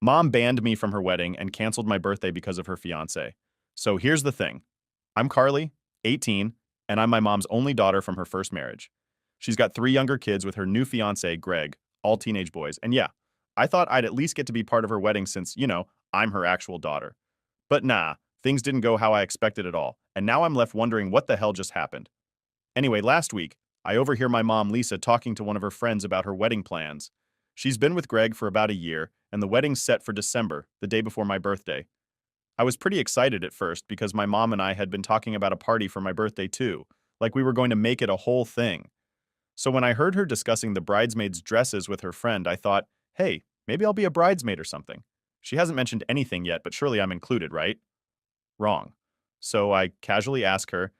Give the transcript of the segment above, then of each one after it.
Mom banned me from her wedding and canceled my birthday because of her fiancé. So here's the thing. I'm Carly, 18, and I'm my mom's only daughter from her first marriage. She's got 3 younger kids with her new fiancé, Greg, all teenage boys. And yeah, I thought I'd at least get to be part of her wedding since, I'm her actual daughter. But nah, things didn't go how I expected at all, and now I'm left wondering what the hell just happened. Anyway, last week, I overhear my mom, Lisa, talking to one of her friends about her wedding plans. She's been with Greg for about a year, and the wedding's set for December, the day before my birthday. I was pretty excited at first because my mom and I had been talking about a party for my birthday too, like we were going to make it a whole thing. So when I heard her discussing the bridesmaids' dresses with her friend, I thought, hey, maybe I'll be a bridesmaid or something. She hasn't mentioned anything yet, but surely I'm included, right? Wrong. So I casually ask her,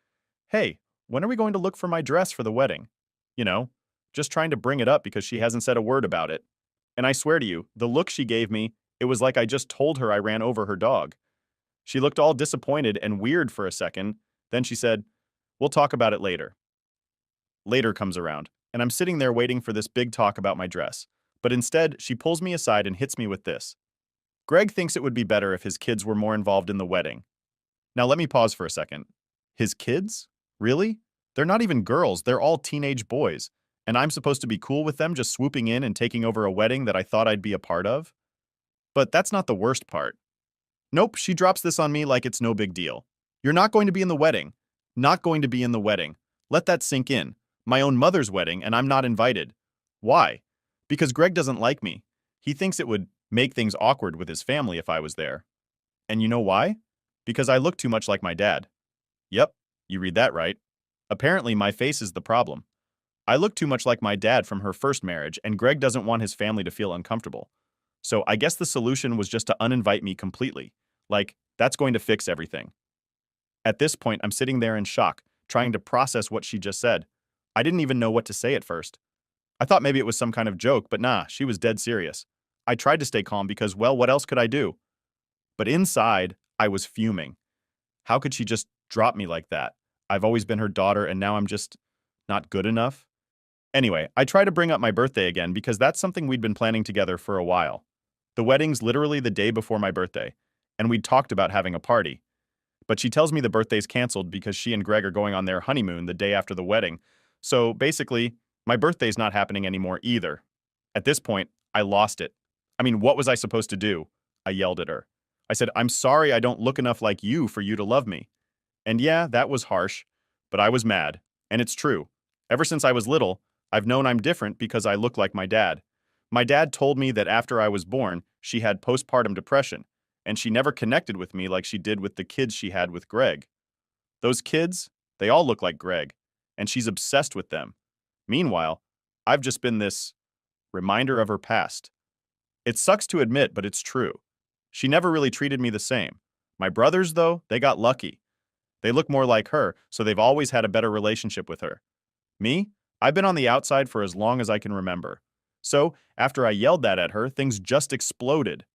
hey, when are we going to look for my dress for the wedding? You know, just trying to bring it up because she hasn't said a word about it. And I swear to you, the look she gave me, it was like I just told her I ran over her dog. She looked all disappointed and weird for a second. Then she said, we'll talk about it later. Later comes around, and I'm sitting there waiting for this big talk about my dress. But instead, she pulls me aside and hits me with this. Greg thinks it would be better if his kids were more involved in the wedding. Now let me pause for a second. His kids? Really? They're not even girls, they're all teenage boys. And I'm supposed to be cool with them just swooping in and taking over a wedding that I thought I'd be a part of? But that's not the worst part. Nope, she drops this on me like it's no big deal. You're not going to be in the wedding. Not going to be in the wedding. Let that sink in. My own mother's wedding, and I'm not invited. Why? Because Greg doesn't like me. He thinks it would make things awkward with his family if I was there. And you know why? Because I look too much like my dad. Yep, you read that right. Apparently, my face is the problem. I look too much like my dad from her first marriage, and Greg doesn't want his family to feel uncomfortable. So I guess the solution was just to uninvite me completely. Like, that's going to fix everything. At this point, I'm sitting there in shock, trying to process what she just said. I didn't even know what to say at first. I thought maybe it was some kind of joke, but nah, she was dead serious. I tried to stay calm because, well, what else could I do? But inside, I was fuming. How could she just drop me like that? I've always been her daughter, and now I'm just not good enough? Anyway, I try to bring up my birthday again because that's something we'd been planning together for a while. The wedding's literally the day before my birthday, and we'd talked about having a party. But she tells me the birthday's canceled because she and Greg are going on their honeymoon the day after the wedding. So basically, my birthday's not happening anymore either. At this point, I lost it. I mean, what was I supposed to do? I yelled at her. I said, I'm sorry I don't look enough like you for you to love me. And yeah, that was harsh, but I was mad. And it's true. Ever since I was little, I've known I'm different because I look like my dad. My dad told me that after I was born, she had postpartum depression, and she never connected with me like she did with the kids she had with Greg. Those kids, they all look like Greg, and she's obsessed with them. Meanwhile, I've just been this reminder of her past. It sucks to admit, but it's true. She never really treated me the same. My brothers, though, they got lucky. They look more like her, so they've always had a better relationship with her. Me? I've been on the outside for as long as I can remember. So, after I yelled that at her, things just exploded.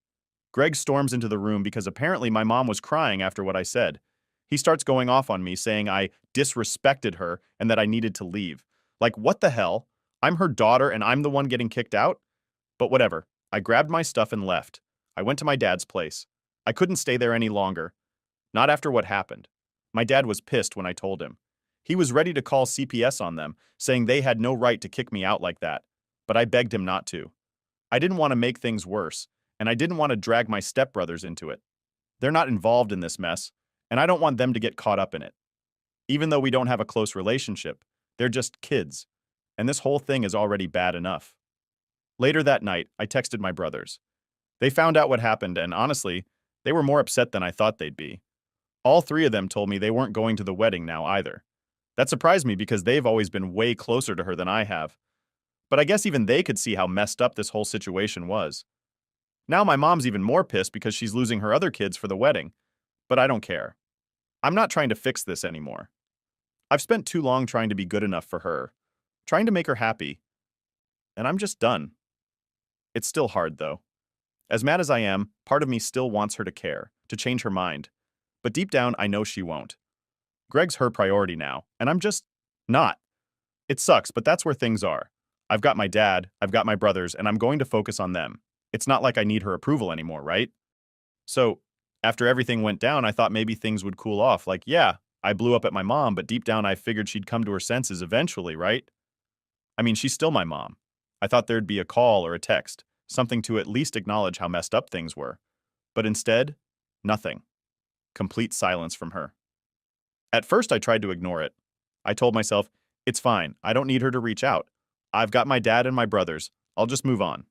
Greg storms into the room because apparently my mom was crying after what I said. He starts going off on me, saying I disrespected her and that I needed to leave. Like, what the hell? I'm her daughter and I'm the one getting kicked out? But whatever. I grabbed my stuff and left. I went to my dad's place. I couldn't stay there any longer. Not after what happened. My dad was pissed when I told him. He was ready to call CPS on them, saying they had no right to kick me out like that. But I begged him not to. I didn't want to make things worse, and I didn't want to drag my stepbrothers into it. They're not involved in this mess, and I don't want them to get caught up in it. Even though we don't have a close relationship, they're just kids, and this whole thing is already bad enough. Later that night, I texted my brothers. They found out what happened, and honestly, they were more upset than I thought they'd be. All 3 of them told me they weren't going to the wedding now either. That surprised me because they've always been way closer to her than I have. But I guess even they could see how messed up this whole situation was. Now my mom's even more pissed because she's losing her other kids for the wedding. But I don't care. I'm not trying to fix this anymore. I've spent too long trying to be good enough for her, trying to make her happy, and I'm just done. It's still hard, though. As mad as I am, part of me still wants her to care, to change her mind. But deep down, I know she won't. Greg's her priority now, and I'm just not. It sucks, but that's where things are. I've got my dad, I've got my brothers, and I'm going to focus on them. It's not like I need her approval anymore, right? So, after everything went down, I thought maybe things would cool off. Like, yeah, I blew up at my mom, but deep down I figured she'd come to her senses eventually, right? I mean, she's still my mom. I thought there'd be a call or a text, something to at least acknowledge how messed up things were. But instead, nothing. Complete silence from her. At first, I tried to ignore it. I told myself, it's fine. I don't need her to reach out. I've got my dad and my brothers. I'll just move on.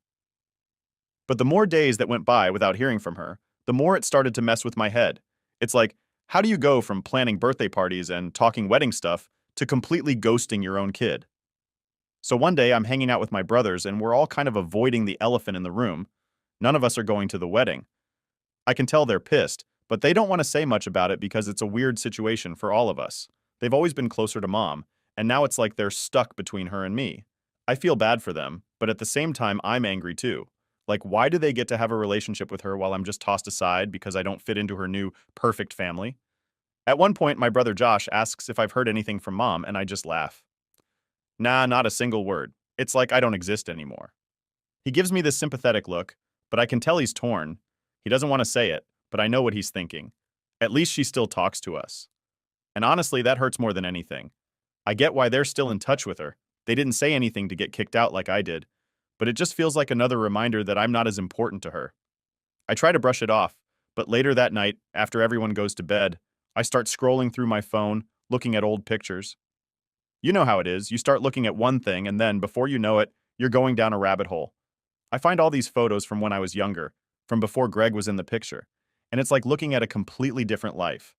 But the more days that went by without hearing from her, the more it started to mess with my head. It's like, how do you go from planning birthday parties and talking wedding stuff to completely ghosting your own kid? So one day I'm hanging out with my brothers and we're all kind of avoiding the elephant in the room. None of us are going to the wedding. I can tell they're pissed, but they don't want to say much about it because it's a weird situation for all of us. They've always been closer to mom, and now it's like they're stuck between her and me. I feel bad for them, but at the same time, I'm angry too. Like, why do they get to have a relationship with her while I'm just tossed aside because I don't fit into her new, perfect family? At one point, my brother Josh asks if I've heard anything from mom, and I just laugh. Nah, not a single word. It's like I don't exist anymore. He gives me this sympathetic look, but I can tell he's torn. He doesn't want to say it, but I know what he's thinking. At least she still talks to us. And honestly, that hurts more than anything. I get why they're still in touch with her. They didn't say anything to get kicked out like I did, but it just feels like another reminder that I'm not as important to her. I try to brush it off, but later that night, after everyone goes to bed, I start scrolling through my phone, looking at old pictures. You know how it is. You start looking at one thing, and then, before you know it, you're going down a rabbit hole. I find all these photos from when I was younger, from before Greg was in the picture, and it's like looking at a completely different life.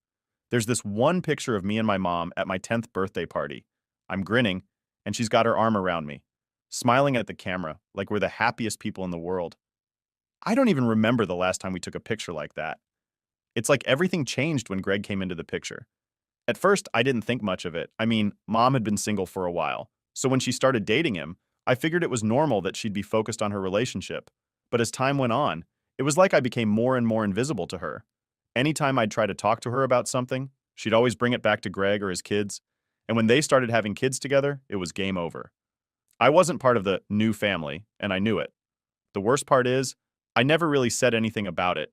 There's this one picture of me and my mom at my 10th birthday party. I'm grinning, and she's got her arm around me, smiling at the camera like we're the happiest people in the world. I don't even remember the last time we took a picture like that. It's like everything changed when Greg came into the picture. At first, I didn't think much of it. I mean, mom had been single for a while, so when she started dating him, I figured it was normal that she'd be focused on her relationship. But as time went on, it was like I became more and more invisible to her. Anytime I'd try to talk to her about something, she'd always bring it back to Greg or his kids. And when they started having kids together, it was game over. I wasn't part of the new family, and I knew it. The worst part is, I never really said anything about it.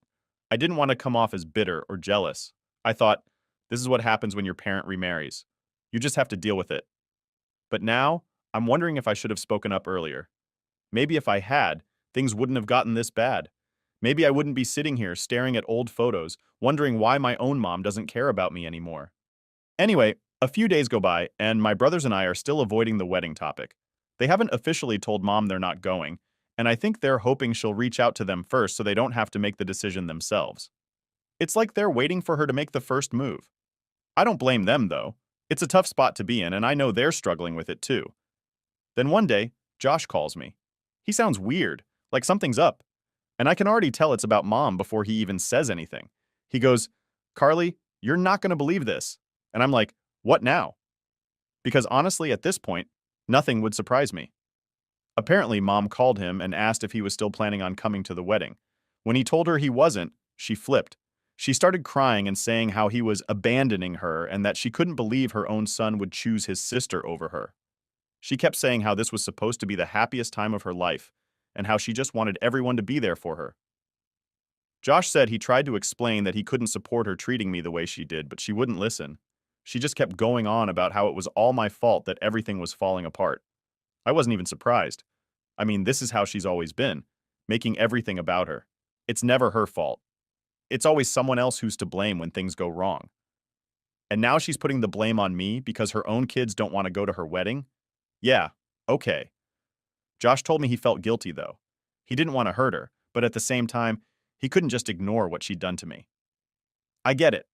I didn't want to come off as bitter or jealous. I thought, this is what happens when your parent remarries. You just have to deal with it. But now, I'm wondering if I should have spoken up earlier. Maybe if I had, things wouldn't have gotten this bad. Maybe I wouldn't be sitting here staring at old photos, wondering why my own mom doesn't care about me anymore. Anyway, a few days go by, and my brothers and I are still avoiding the wedding topic. They haven't officially told mom they're not going, and I think they're hoping she'll reach out to them first so they don't have to make the decision themselves. It's like they're waiting for her to make the first move. I don't blame them, though. It's a tough spot to be in, and I know they're struggling with it too. Then one day, Josh calls me. He sounds weird, like something's up, and I can already tell it's about mom before he even says anything. He goes, Carly, you're not going to believe this. And I'm like, what now? Because honestly, at this point, nothing would surprise me. Apparently, mom called him and asked if he was still planning on coming to the wedding. When he told her he wasn't, she flipped. She started crying and saying how he was abandoning her and that she couldn't believe her own son would choose his sister over her. She kept saying how this was supposed to be the happiest time of her life and how she just wanted everyone to be there for her. Josh said he tried to explain that he couldn't support her treating me the way she did, but she wouldn't listen. She just kept going on about how it was all my fault that everything was falling apart. I wasn't even surprised. I mean, this is how she's always been, making everything about her. It's never her fault. It's always someone else who's to blame when things go wrong. And now she's putting the blame on me because her own kids don't want to go to her wedding? Yeah, okay. Josh told me he felt guilty, though. He didn't want to hurt her, but at the same time, he couldn't just ignore what she'd done to me. I get it.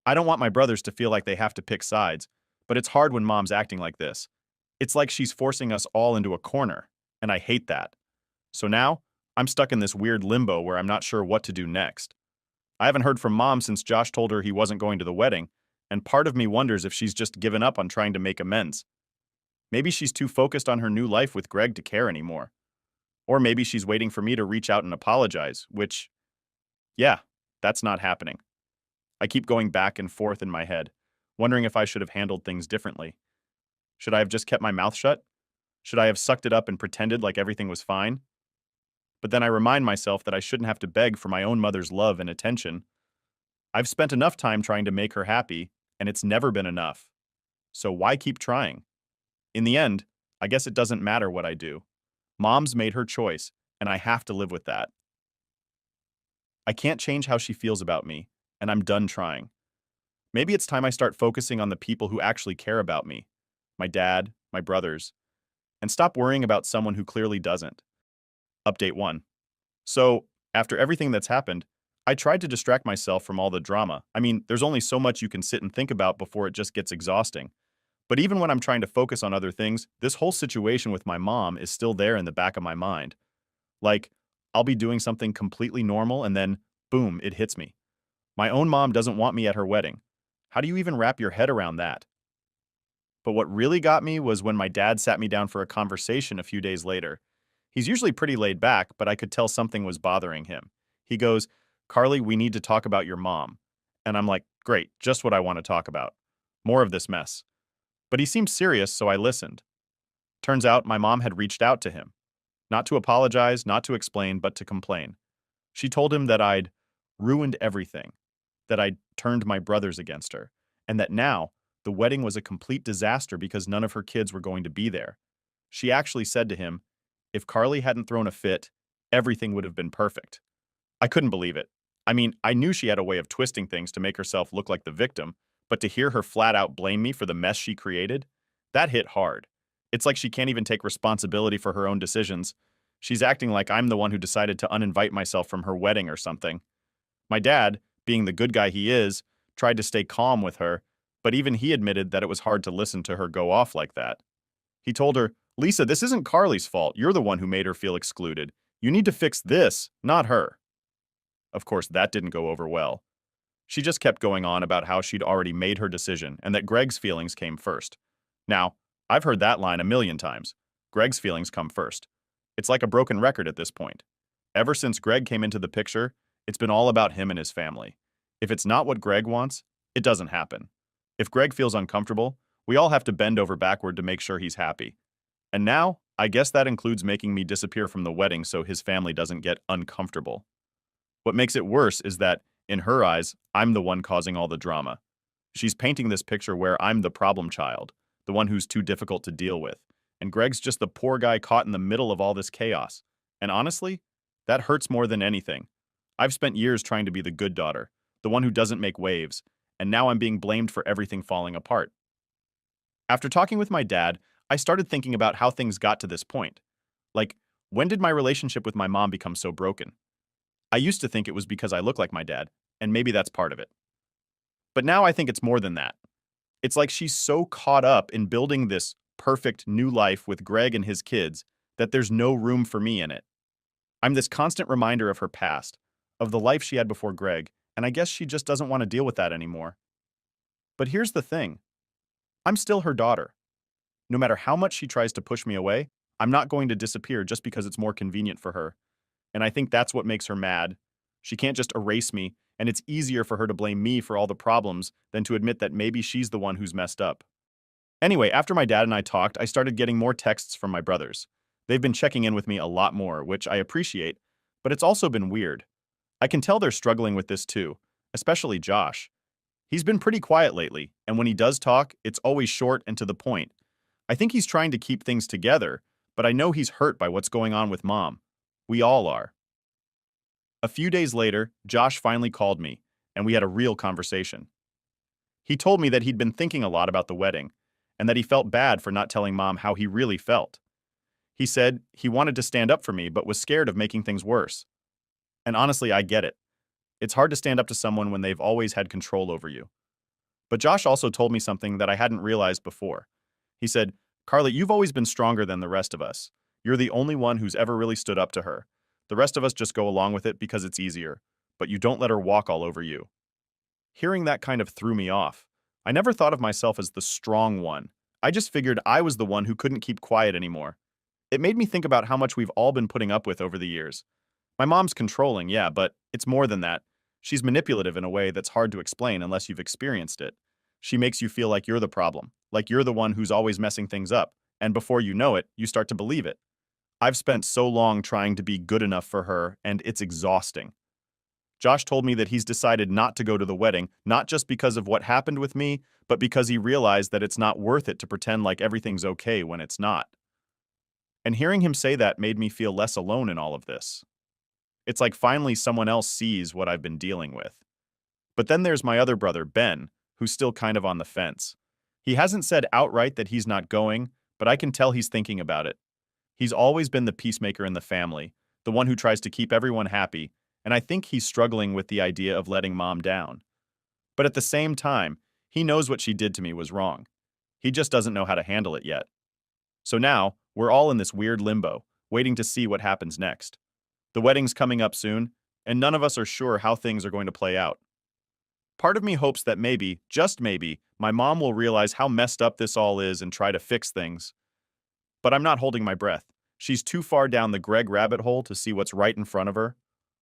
I don't want my brothers to feel like they have to pick sides, but it's hard when mom's acting like this. It's like she's forcing us all into a corner, and I hate that. So now, I'm stuck in this weird limbo where I'm not sure what to do next. I haven't heard from mom since Josh told her he wasn't going to the wedding, and part of me wonders if she's just given up on trying to make amends. Maybe she's too focused on her new life with Greg to care anymore. Or maybe she's waiting for me to reach out and apologize, which, yeah, that's not happening. I keep going back and forth in my head, wondering if I should have handled things differently. Should I have just kept my mouth shut? Should I have sucked it up and pretended like everything was fine? But then I remind myself that I shouldn't have to beg for my own mother's love and attention. I've spent enough time trying to make her happy, and it's never been enough. So why keep trying? In the end, I guess it doesn't matter what I do. Mom's made her choice, and I have to live with that. I can't change how she feels about me, and I'm done trying. Maybe it's time I start focusing on the people who actually care about me, my dad, my brothers, and stop worrying about someone who clearly doesn't. Update 1. So, after everything that's happened, I tried to distract myself from all the drama. I mean, there's only so much you can sit and think about before it just gets exhausting. But even when I'm trying to focus on other things, this whole situation with my mom is still there in the back of my mind. Like, I'll be doing something completely normal and then, boom, it hits me. My own mom doesn't want me at her wedding. How do you even wrap your head around that? But what really got me was when my dad sat me down for a conversation a few days later. He's usually pretty laid back, but I could tell something was bothering him. He goes, "Carly, we need to talk about your mom." And I'm like, great, just what I want to talk about. More of this mess. But he seemed serious, so I listened. Turns out my mom had reached out to him. Not to apologize, not to explain, but to complain. She told him that I'd ruined everything, that I'd turned my brothers against her, and that now the wedding was a complete disaster because none of her kids were going to be there. She actually said to him, if Carly hadn't thrown a fit, everything would have been perfect. I couldn't believe it. I mean, I knew she had a way of twisting things to make herself look like the victim, but to hear her flat out blame me for the mess she created, that hit hard. It's like she can't even take responsibility for her own decisions. She's acting like I'm the one who decided to uninvite myself from her wedding or something. My dad, being the good guy he is, tried to stay calm with her, but even he admitted that it was hard to listen to her go off like that. He told her, "Lisa, this isn't Carly's fault. You're the one who made her feel excluded. You need to fix this, not her." Of course, that didn't go over well. She just kept going on about how she'd already made her decision and that Greg's feelings came first. Now, I've heard that line a million times. Greg's feelings come first. It's like a broken record at this point. Ever since Greg came into the picture, it's been all about him and his family. If it's not what Greg wants, it doesn't happen. If Greg feels uncomfortable, we all have to bend over backward to make sure he's happy. And now, I guess that includes making me disappear from the wedding so his family doesn't get uncomfortable. What makes it worse is that, in her eyes, I'm the one causing all the drama. She's painting this picture where I'm the problem child, the one who's too difficult to deal with, and Greg's just the poor guy caught in the middle of all this chaos. And honestly, that hurts more than anything. I've spent years trying to be the good daughter, the one who doesn't make waves, and now I'm being blamed for everything falling apart. After talking with my dad, I started thinking about how things got to this point. Like, when did my relationship with my mom become so broken? I used to think it was because I look like my dad, and maybe that's part of it. But now I think it's more than that. It's like she's so caught up in building this perfect new life with Greg and his kids that there's no room for me in it. I'm this constant reminder of her past, of the life she had before Greg, and I guess she just doesn't want to deal with that anymore. But here's the thing. I'm still her daughter. No matter how much she tries to push me away, I'm not going to disappear just because it's more convenient for her. And I think that's what makes her mad. She can't just erase me, and it's easier for her to blame me for all the problems than to admit that maybe she's the one who's messed up. Anyway, after my dad and I talked, I started getting more texts from my brothers. They've been checking in with me a lot more, which I appreciate, but it's also been weird. I can tell they're struggling with this too, especially Josh. He's been pretty quiet lately, and when he does talk, it's always short and to the point. I think he's trying to keep things together, but I know he's hurt by what's going on with Mom. We all are. A few days later, Josh finally called me, and we had a real conversation. He told me that he'd been thinking a lot about the wedding, and that he felt bad for not telling Mom how he really felt. He said he wanted to stand up for me, but was scared of making things worse. And honestly, I get it. It's hard to stand up to someone when they've always had control over you. But Josh also told me something that I hadn't realized before. He said, "Carly, you've always been stronger than the rest of us. You're the only one who's ever really stood up to her. The rest of us just go along with it because it's easier, but you don't let her walk all over you." Hearing that kind of threw me off. I never thought of myself as the strong one. I just figured I was the one who couldn't keep quiet anymore. It made me think about how much we've all been putting up with over the years. My mom's controlling, yeah, but it's more than that. She's manipulative in a way that's hard to explain unless you've experienced it. She makes you feel like you're the problem, like you're the one who's always messing things up, and before you know it, you start to believe it. I've spent so long trying to be good enough for her, and it's exhausting. Josh told me that he's decided not to go to the wedding, not just because of what happened with me, but because he realized that it's not worth it to pretend like everything's okay when it's not. And hearing him say that made me feel less alone in all of this. It's like finally someone else sees what I've been dealing with. But then there's my other brother, Ben, who's still kind of on the fence. He hasn't said outright that he's not going, but I can tell he's thinking about it. He's always been the peacemaker in the family, the one who tries to keep everyone happy, and I think he's struggling with the idea of letting mom down. But at the same time, he knows what she did to me was wrong. He just doesn't know how to handle it yet. So now, we're all in this weird limbo, waiting to see what happens next. The wedding's coming up soon, and none of us are sure how things are going to play out. Part of me hopes that maybe, just maybe, my mom will realize how messed up this all is and try to fix things. But I'm not holding my breath. She's too far down the Greg rabbit hole to see what's right in front of her.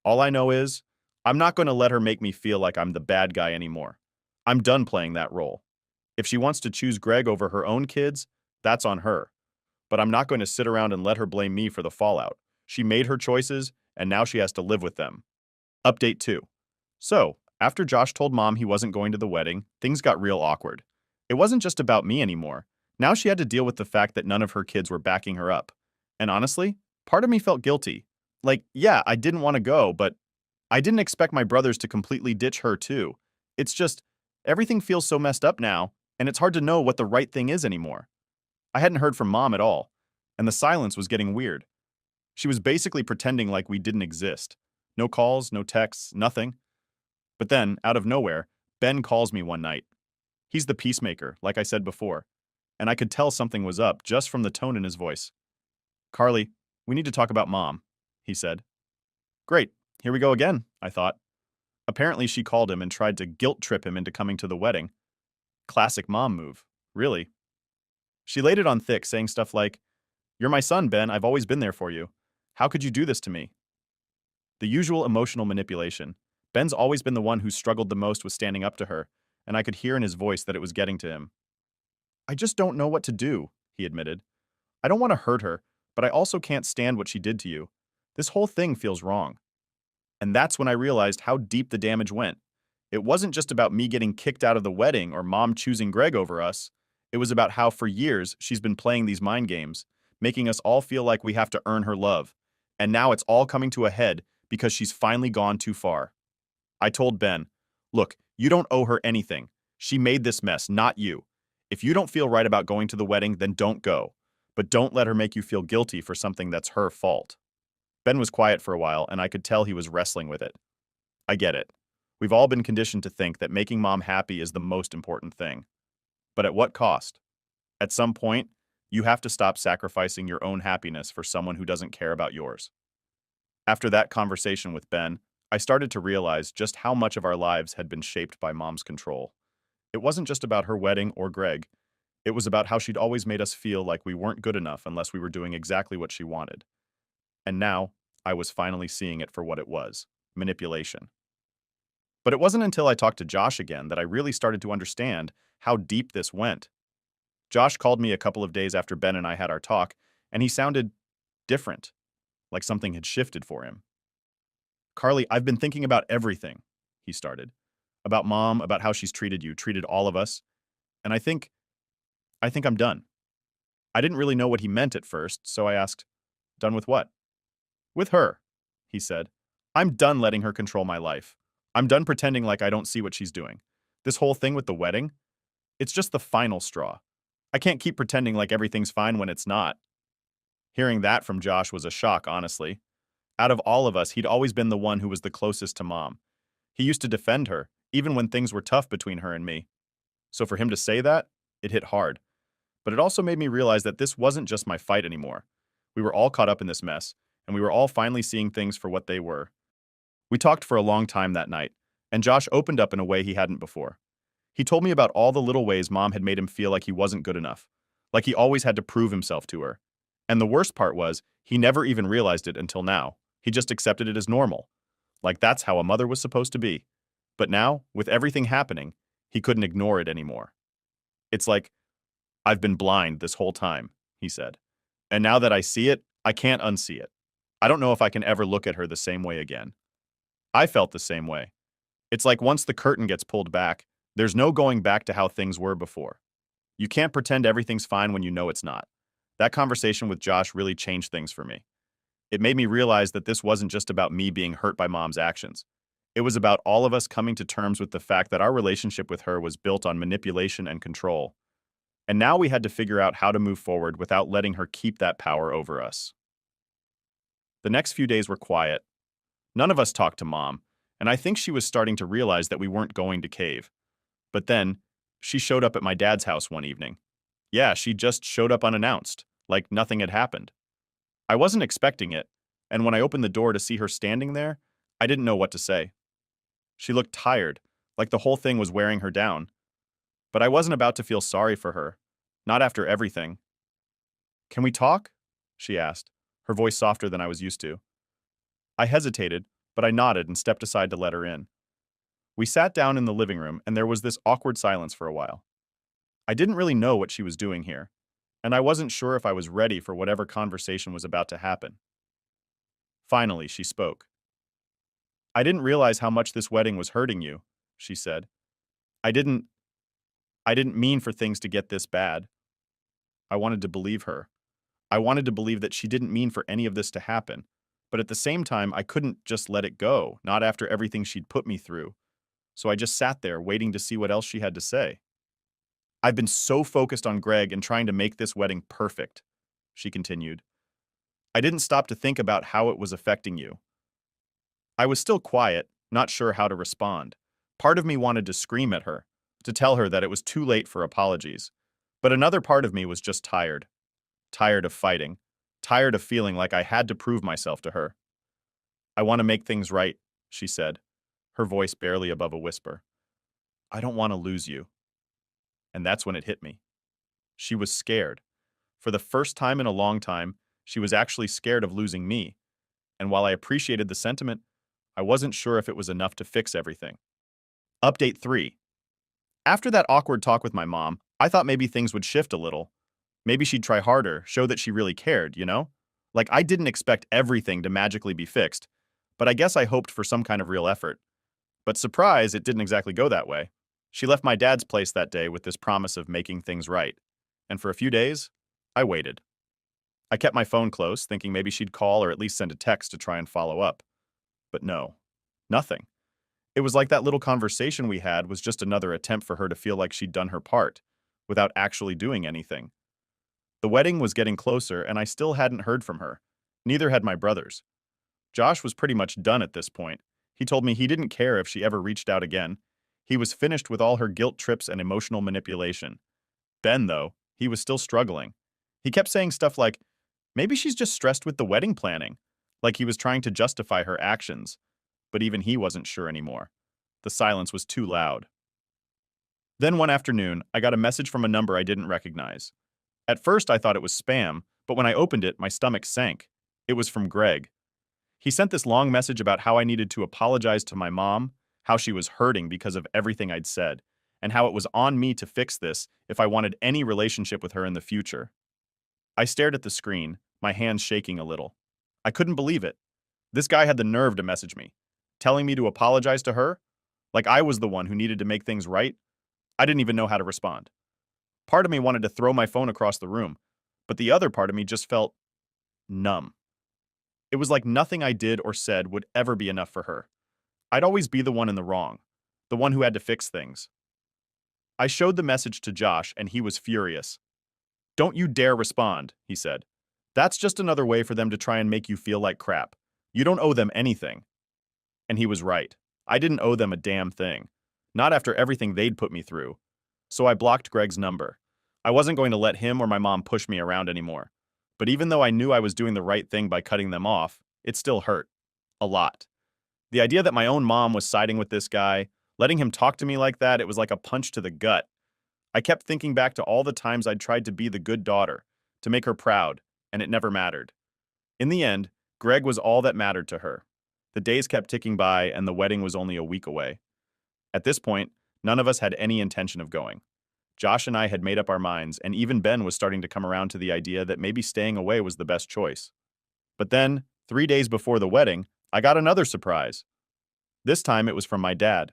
All I know is, I'm not going to let her make me feel like I'm the bad guy anymore. I'm done playing that role. If she wants to choose Greg over her own kids, that's on her. But I'm not going to sit around and let her blame me for the fallout. She made her choices, and now she has to live with them. Update 2. So, after Josh told mom he wasn't going to the wedding, things got real awkward. It wasn't just about me anymore. Now she had to deal with the fact that none of her kids were backing her up. And honestly, part of me felt guilty. Like, yeah, I didn't want to go, but I didn't expect my brothers to completely ditch her too. It's just, everything feels so messed up now, and it's hard to know what the right thing is anymore. I hadn't heard from mom at all, and the silence was getting weird. She was basically pretending like we didn't exist. No calls, no texts, nothing. But then, out of nowhere, Ben calls me one night. He's the peacemaker, like I said before, and I could tell something was up just from the tone in his voice. "Carly, we need to talk about mom," he said. Great, here we go again, I thought. Apparently she called him and tried to guilt trip him into coming to the wedding. Classic mom move, really. She laid it on thick, saying stuff like, "You're my son, Ben, I've always been there for you. How could you do this to me?" The usual emotional manipulation. Ben's always been the one who struggled the most with standing up to her, and I could hear in his voice that it was getting to him. "I just don't know what to do," he admitted. "I don't want to hurt her, but I also can't stand what she did to you. This whole thing feels wrong." And that's when I realized how deep the damage went. It wasn't just about me getting kicked out of the wedding or mom choosing Greg over us. It was about how for years she's been playing these mind games, making us all feel like we have to earn her love. And now it's all coming to a head because she's finally gone too far. I told Ben, "Look, you don't owe her anything. She made this mess, not you. If you don't feel right about going to the wedding, then don't go. But don't let her make you feel guilty for something that's her fault." Ben was quiet for a while, and I could tell he was wrestling with it. I get it. We've all been conditioned to think that making mom happy is the most important thing. But at what cost? At some point, you have to stop sacrificing your own happiness for someone who doesn't care about yours. After that conversation with Ben, I started to realize just how much of our lives had been shaped by mom's control. It wasn't just about her wedding or Greg. It was about how she'd always made us feel like we weren't good enough unless we were doing exactly what she wanted. And now, I was finally seeing it for what it was: manipulation. But it wasn't until I talked to Josh again that I really started to understand how deep this went. Josh called me a couple of days after Ben and I had our talk, and he sounded different, like something had shifted for him. "Carly, I've been thinking about everything," he started. "About mom, about how she's treated you, treated all of us. And I think I'm done." I didn't really know what he meant at first, so I asked, "Done with what?" "With her," he said. "I'm done letting her control my life. I'm done pretending like I don't see what she's doing. This whole thing with the wedding, it's just the final straw. I can't keep pretending like everything's fine when it's not." Hearing that from Josh was a shock, honestly. Out of all of us, he'd always been the one who was the closest to mom. He used to defend her, even when things were tough between her and me. So for him to say that, it hit hard. But it also made me realize that this wasn't just my fight anymore. We were all caught up in this mess, and we were all finally seeing things for what they were. We talked for a long time that night, and Josh opened up in a way he hadn't before. He told me about all the little ways mom had made him feel like he wasn't good enough, like he always had to prove himself to her. And the worst part was, he never even realized it until now. He just accepted it as normal. Like that's how a mother was supposed to be. But now, with everything happening, he couldn't ignore it anymore. "It's like, I've been blind this whole time," he said. "And now that I see it, I can't unsee it. I don't know if I can ever look at her the same way again. I felt the same way. It's like once the curtain gets pulled back, there's no going back to how things were before. You can't pretend everything's fine when you know it's not. That conversation with Josh really changed things for me. It made me realize that this wasn't just about me being hurt by mom's actions. It was about all of us coming to terms with the fact that our relationship with her was built on manipulation and control. And now we had to figure out how to move forward without letting her keep that power over us. The next few days were quiet. None of us talked to mom, and I think she was starting to realize that we weren't going to cave. But then, she showed up at my dad's house one evening. Yeah, she just showed up unannounced, like nothing had happened. I wasn't expecting it, and when I opened the door to see her standing there, I didn't know what to say. She looked tired, like the whole thing was wearing her down. But I wasn't about to feel sorry for her. Not after everything. "Can we talk?" she asked, her voice softer than I was used to. I hesitated, but I nodded and stepped aside to let her in. We sat down in the living room, and there was this awkward silence for a while. I didn't really know what she was doing here, and I wasn't sure if I was ready for whatever conversation was about to happen. Finally, she spoke. "I didn't realize how much this wedding was hurting you," she said. I didn't I didn't mean for things to get this bad." I wanted to believe her. I wanted to believe that she didn't mean for any of this to happen. But at the same time, I couldn't just let it go, not after everything she'd put me through. So I just sat there waiting to see what else she had to say. "I've been so focused on Greg and trying to make this wedding perfect," she continued. "I didn't stop to think about how it was affecting you." I was still quiet, not sure how to respond. Part of me wanted to scream at her, to tell her that it was too late for apologies. But another part of me was just tired. Tired of fighting. Tired of feeling like I had to prove myself to her. "I want to make things right," she said, her voice barely above a whisper. "I don't want to lose you." And that's when it hit me. She was scared. For the first time in a long time, she was actually scared of losing me. And while I appreciated the sentiment, I wasn't sure if it was enough to fix everything. Update 3. After that awkward talk with my mom, I thought maybe things would shift a little. Maybe she'd try harder, show that she really cared, you know? Like, I didn't expect everything to magically be fixed, but I guess I hoped for some kind of real effort. But surprise, it didn't exactly go that way. She left my dad's place that day with this promise of making things right. And for a few days, I waited. I kept my phone close, thinking maybe she'd call or at least send a text to try and follow up. But no, nothing. It was like that little conversation we had was just another attempt for her to feel like she'd done her part, without actually doing anything. The wedding was getting closer, and I still hadn't heard from her. Neither had my brothers. Josh was pretty much done at this point. He told me he didn't care if she ever reached out again. He was finished with all her guilt trips and emotional manipulation. Ben, though, he was still struggling. He kept saying stuff like, maybe she's just stressed with the wedding planning, like he was trying to justify her actions. But even he wasn't sure anymore. The silence was too loud. Then one afternoon, I got a message from a number I didn't recognize. At first, I thought it was spam, but when I opened it, my stomach sank. It was from Greg. He sent this long message about how I needed to apologize to my mom, how she was hurting because of everything I'd said, and how it was on me to fix this if I wanted any relationship with her in the future. I stared at the screen, my hands shaking a little. I couldn't believe it. This guy had the nerve to message me, telling me to apologize to her, like I was the one who needed to make things right. I didn't even know how to respond. Part of me wanted to throw my phone across the room, but the other part of me just felt numb. It was like nothing I did or said would ever be enough for her. I'd always be the one in the wrong, the one who had to fix things. I showed the message to Josh, and he was furious. "Don't you dare respond," he said. "That's just another way for them to try and make you feel like crap. You don't owe them anything." And he was right. I didn't owe them a damn thing. Not after everything they'd put me through. So I blocked Greg's number. I wasn't going to let him or my mom push me around anymore. But even though I knew I was doing the right thing by cutting them off, it still hurt. A lot. The idea that my own mom was siding with this guy, letting him talk to me like that, it was like a punch to the gut. I kept thinking back to all the times I'd tried to be the good daughter, to make her proud, and it never mattered. In the end, Greg was all that mattered to her. The days kept ticking by, and the wedding was only a week away. At this point, none of us had any intention of going. Josh and I had made up our minds, and even Ben was starting to come around to the idea that maybe staying away was the best choice. But then, 3 days before the wedding, I got another surprise. This time it was from my dad.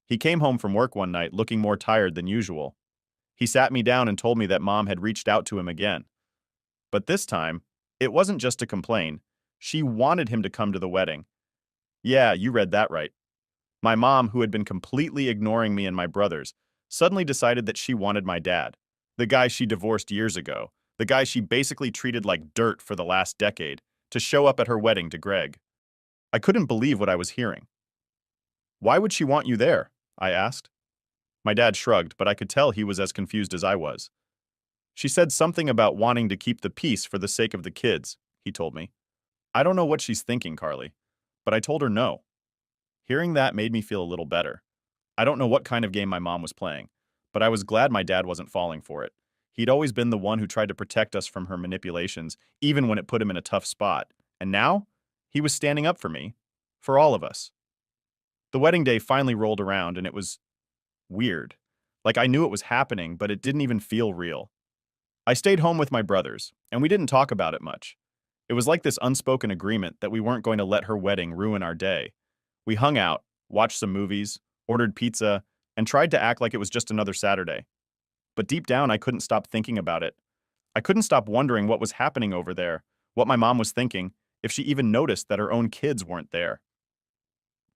He came home from work one night looking more tired than usual. He sat me down and told me that mom had reached out to him again. But this time, it wasn't just to complain. She wanted him to come to the wedding. Yeah, you read that right. My mom, who had been completely ignoring me and my brothers, suddenly decided that she wanted my dad, the guy she divorced years ago, the guy she basically treated like dirt for the last decade, to show up at her wedding to Greg. I couldn't believe what I was hearing. Why would she want you there? I asked. My dad shrugged, but I could tell he was as confused as I was. She said something about wanting to keep the peace for the sake of the kids, he told me. I don't know what she's thinking, Carly, but I told her no. Hearing that made me feel a little better. I don't know what kind of game my mom was playing, but I was glad my dad wasn't falling for it. He'd always been the one who tried to protect us from her manipulations, even when it put him in a tough spot. And now, he was standing up for me, for all of us. The wedding day finally rolled around, and it was weird. Like I knew it was happening, but it didn't even feel real. I stayed home with my brothers, and we didn't talk about it much. It was like this unspoken agreement that we weren't going to let her wedding ruin our day. We hung out, watched some movies, ordered pizza, and tried to act like it was just another Saturday. But deep down, I couldn't stop thinking about it. I couldn't stop wondering what was happening over there, what my mom was thinking, if she even noticed that her own kids weren't there.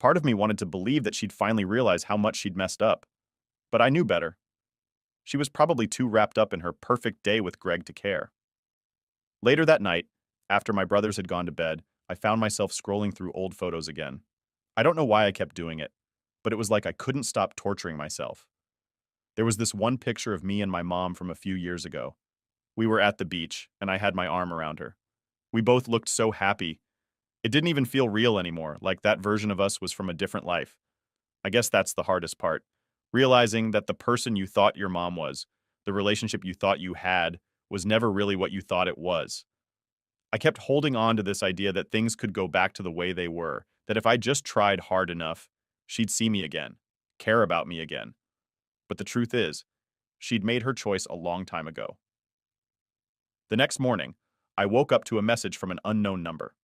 Part of me wanted to believe that she'd finally realize how much she'd messed up. But I knew better. She was probably too wrapped up in her perfect day with Greg to care. Later that night, after my brothers had gone to bed, I found myself scrolling through old photos again. I don't know why I kept doing it, but it was like I couldn't stop torturing myself. There was this one picture of me and my mom from a few years ago. We were at the beach, and I had my arm around her. We both looked so happy. It didn't even feel real anymore, like that version of us was from a different life. I guess that's the hardest part. Realizing that the person you thought your mom was, the relationship you thought you had, was never really what you thought it was. I kept holding on to this idea that things could go back to the way they were, that if I just tried hard enough, she'd see me again, care about me again. But the truth is, she'd made her choice a long time ago. The next morning, I woke up to a message from an unknown number.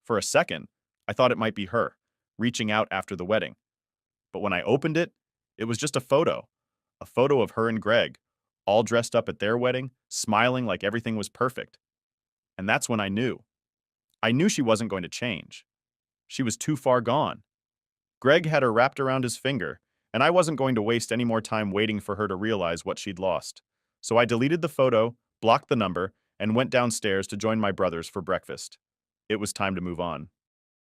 For a second, I thought it might be her, reaching out after the wedding. But when I opened it, it was just a photo of her and Greg, all dressed up at their wedding, smiling like everything was perfect. And that's when I knew. I knew she wasn't going to change. She was too far gone. Greg had her wrapped around his finger, and I wasn't going to waste any more time waiting for her to realize what she'd lost. So I deleted the photo, blocked the number, and went downstairs to join my brothers for breakfast. It was time to move on.